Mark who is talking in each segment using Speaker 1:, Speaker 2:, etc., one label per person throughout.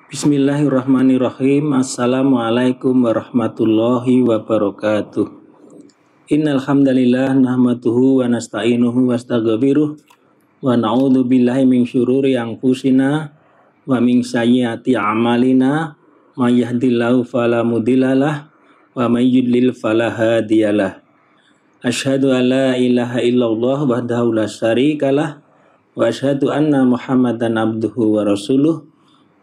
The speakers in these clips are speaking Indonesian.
Speaker 1: Bismillahirrahmanirrahim. Assalamualaikum warahmatullahi wabarakatuh. Innal hamdalillah nahmaduhu wa nasta'inuhu wa nastaghfiruh wa na'udzu billahi min syururi anfusina wa min sayyiati a'malina may yahdihillahu fala mudhillalah wa may yudlil fala hadiyalah. Asyhadu an la ilaha illallah wahdahu la syarikalah wa asyhadu anna Muhammadan abduhu wa rasuluh.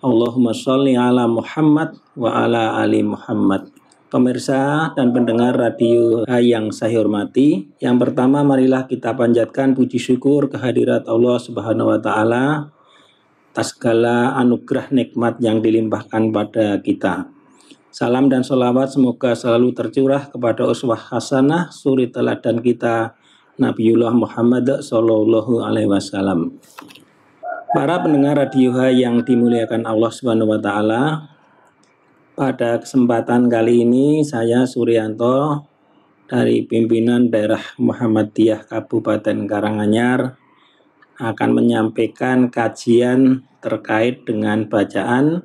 Speaker 1: Allahumma sholli ala Muhammad wa ala ali Muhammad. Pemirsa dan pendengar radio yang saya hormati, yang pertama marilah kita panjatkan puji syukur kehadirat Allah Subhanahu wa taala atas segala anugerah nikmat yang dilimpahkan pada kita. Salam dan sholawat semoga selalu tercurah kepada uswah hasanah suri teladan kita Nabiullah Muhammad sallallahu alaihi wasallam. Para pendengar radio yang dimuliakan Allah Subhanahu wa taala, pada kesempatan kali ini saya Suryanto dari pimpinan daerah Muhammadiyah Kabupaten Karanganyar akan menyampaikan kajian terkait dengan bacaan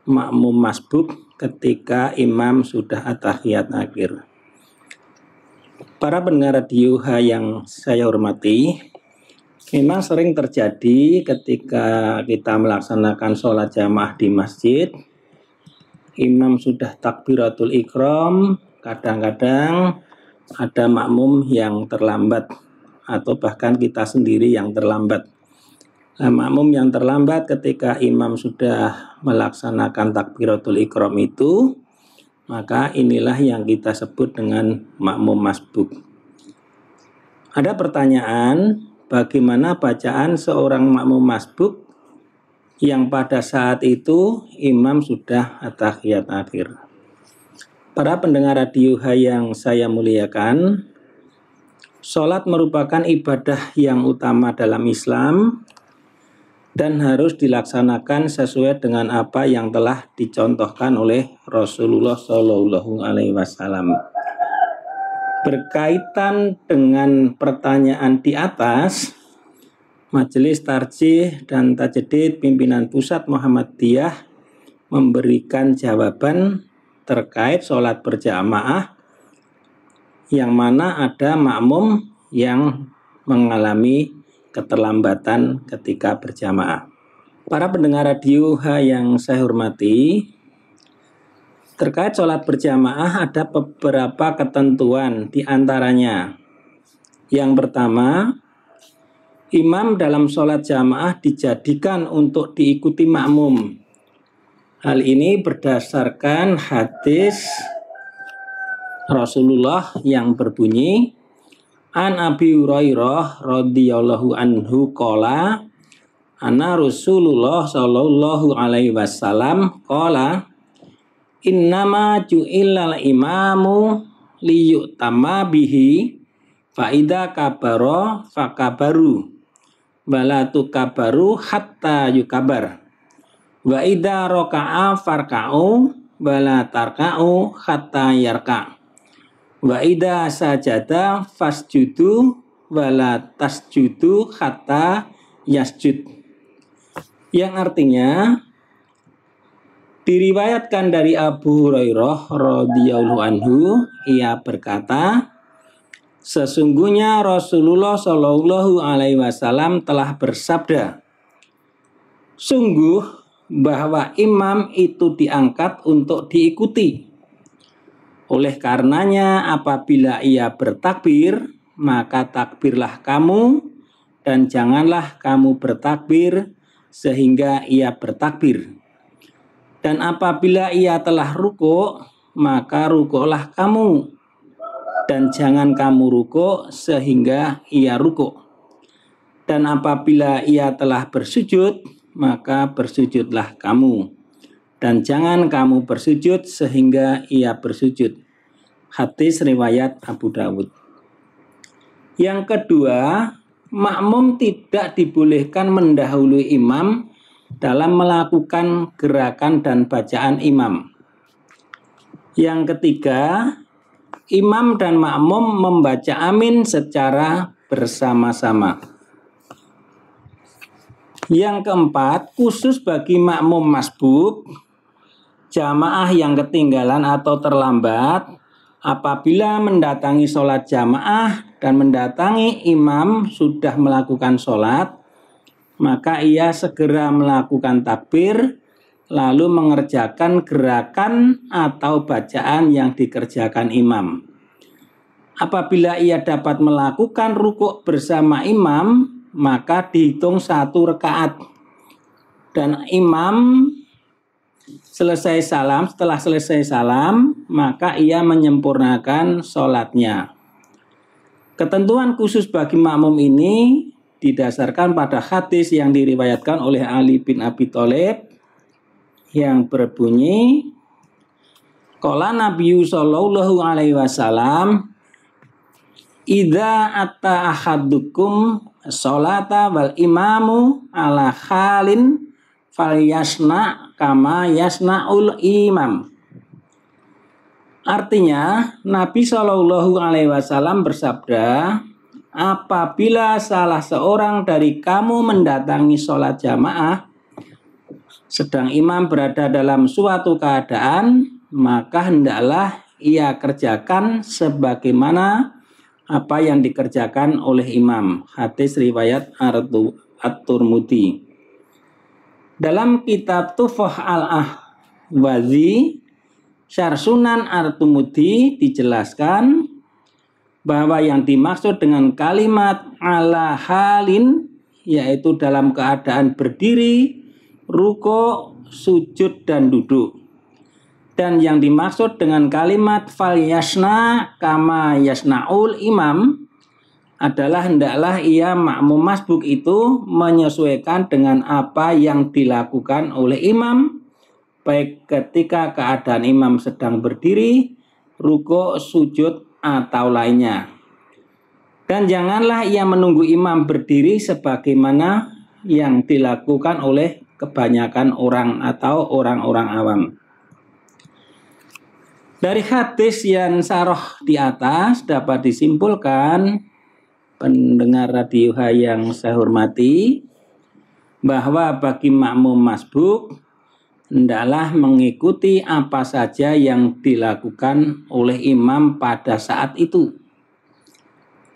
Speaker 1: makmum masbuk ketika imam sudah at-tahiyat akhir. Para pendengar radio yang saya hormati, memang sering terjadi ketika kita melaksanakan sholat jamaah di masjid, imam sudah takbiratul ikram, kadang-kadang ada makmum yang terlambat atau bahkan kita sendiri yang terlambat. Nah, makmum yang terlambat ketika imam sudah melaksanakan takbiratul ikram itu, maka inilah yang kita sebut dengan makmum masbuk. Ada pertanyaan, bagaimana bacaan seorang makmum masbuk yang pada saat itu imam sudah at-tahiyat akhir? Para pendengar radio yang saya muliakan, sholat merupakan ibadah yang utama dalam Islam dan harus dilaksanakan sesuai dengan apa yang telah dicontohkan oleh Rasulullah Shallallahu Alaihi Wasallam. Berkaitan dengan pertanyaan di atas, Majelis Tarjih dan Tajdid Pimpinan Pusat Muhammadiyah memberikan jawaban terkait sholat berjamaah yang mana ada makmum yang mengalami keterlambatan ketika berjamaah. Para pendengar radio yang saya hormati, terkait sholat berjamaah ada beberapa ketentuan, di antaranya yang pertama, imam dalam sholat jamaah dijadikan untuk diikuti makmum. Hal ini berdasarkan hadis Rasulullah yang berbunyi, An Abi Hurairah radhiyallahu anhu qala, ana Rasulullah sallallahu alaihi wasallam qala, innama ju'ilal imamu liyu'tama bihi fa idza kabara fakabaru wala tukabaru hatta yukabar wa idza raka'a farka'u wala tarka'u hatta yarka' wa idza sajada fasjudu wala tasjudu hatta yasjud. Yang artinya, diriwayatkan dari Abu Hurairah radhiyallahu anhu, ia berkata, sesungguhnya Rasulullah Shallallahu alaihi wasallam telah bersabda, sungguh bahwa imam itu diangkat untuk diikuti. Oleh karenanya apabila ia bertakbir, maka takbirlah kamu dan janganlah kamu bertakbir sehingga ia bertakbir. Dan apabila ia telah rukuk, maka rukuklah kamu dan jangan kamu rukuk sehingga ia rukuk. Dan apabila ia telah bersujud, maka bersujudlah kamu dan jangan kamu bersujud sehingga ia bersujud. Hadis riwayat Abu Dawud. Yang kedua, makmum tidak dibolehkan mendahului imam dalam melakukan gerakan dan bacaan imam. Yang ketiga, imam dan makmum membaca amin secara bersama-sama. Yang keempat, khusus bagi makmum masbuk, jamaah yang ketinggalan atau terlambat, apabila mendatangi sholat jamaah dan mendatangi imam sudah melakukan sholat, maka ia segera melakukan takbir, lalu mengerjakan gerakan atau bacaan yang dikerjakan imam. Apabila ia dapat melakukan rukuk bersama imam, maka dihitung 1 rakaat. Dan imam setelah selesai salam, maka ia menyempurnakan sholatnya. Ketentuan khusus bagi makmum ini didasarkan pada hadis yang diriwayatkan oleh Ali bin Abi Thalib yang berbunyi, qala Nabi sallallahu alaihi wasallam, idza atta ahadukum sholata wal imamu ala halin falyasna kama yasnaul imam. Artinya, Nabi Shallallahu Alaihi Wasallam bersabda, apabila salah seorang dari kamu mendatangi sholat jamaah, sedang imam berada dalam suatu keadaan, maka hendaklah ia kerjakan sebagaimana apa yang dikerjakan oleh imam. Hadis riwayat At-Tirmidzi. Dalam kitab Tuhfah al-Ahwazi, Syarh Sunan At-Tirmidzi dijelaskan bahwa yang dimaksud dengan kalimat ala halin yaitu dalam keadaan berdiri, rukuk, sujud dan duduk. Dan yang dimaksud dengan kalimat fal yasna kama yasnaul imam adalah hendaklah ia makmum masbuk itu menyesuaikan dengan apa yang dilakukan oleh imam, baik ketika keadaan imam sedang berdiri, rukuk, sujud, atau lainnya. Dan janganlah ia menunggu imam berdiri sebagaimana yang dilakukan oleh kebanyakan orang atau orang-orang awam. Dari hadis yang saroh di atas dapat disimpulkan, pendengar radio yang saya hormati, bahwa bagi makmum masbuk hendaklah mengikuti apa saja yang dilakukan oleh imam pada saat itu.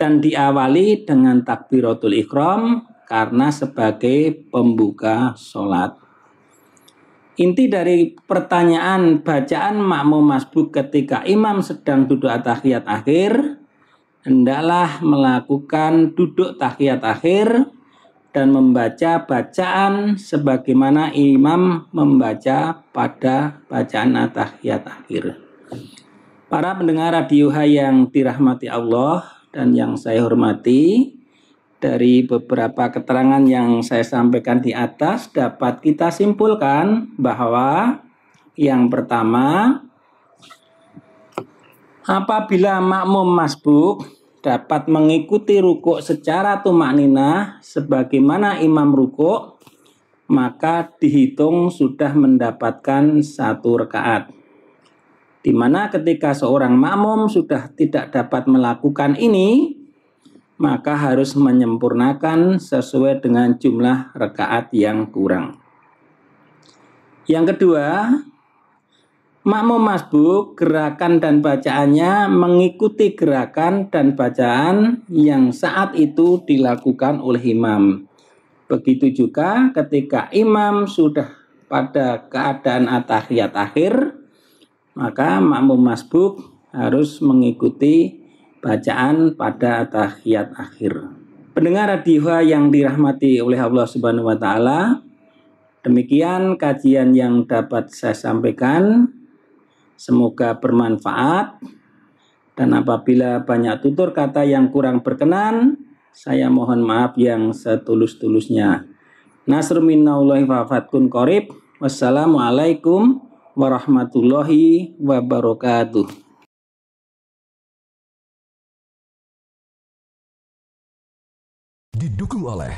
Speaker 1: Dan diawali dengan takbiratul ihram karena sebagai pembuka sholat. Inti dari pertanyaan bacaan makmum masbuk ketika imam sedang duduk tahiyat akhir, hendaklah melakukan duduk tahiyat akhir dan membaca bacaan sebagaimana imam membaca pada bacaan tahiyat akhir. Para pendengar radio yang dirahmati Allah dan yang saya hormati, dari beberapa keterangan yang saya sampaikan di atas dapat kita simpulkan bahwa yang pertama, apabila makmum masbuk dapat mengikuti rukuk secara tumakninah sebagaimana imam rukuk, maka dihitung sudah mendapatkan 1 rakaat. Di mana ketika seorang makmum sudah tidak dapat melakukan ini, maka harus menyempurnakan sesuai dengan jumlah rakaat yang kurang. Yang kedua, makmum masbuk gerakan dan bacaannya mengikuti gerakan dan bacaan yang saat itu dilakukan oleh imam. Begitu juga ketika imam sudah pada keadaan tahiyat akhir, maka makmum masbuk harus mengikuti bacaan pada tahiyat akhir. Pendengar radio yang dirahmati oleh Allah Subhanahu wa taala, demikian kajian yang dapat saya sampaikan. Semoga bermanfaat, dan apabila banyak tutur kata yang kurang berkenan, saya mohon maaf yang setulus-tulusnya. Nasrun minallahi wa fathun qarib. Wassalamualaikum warahmatullahi wabarakatuh.
Speaker 2: Didukung oleh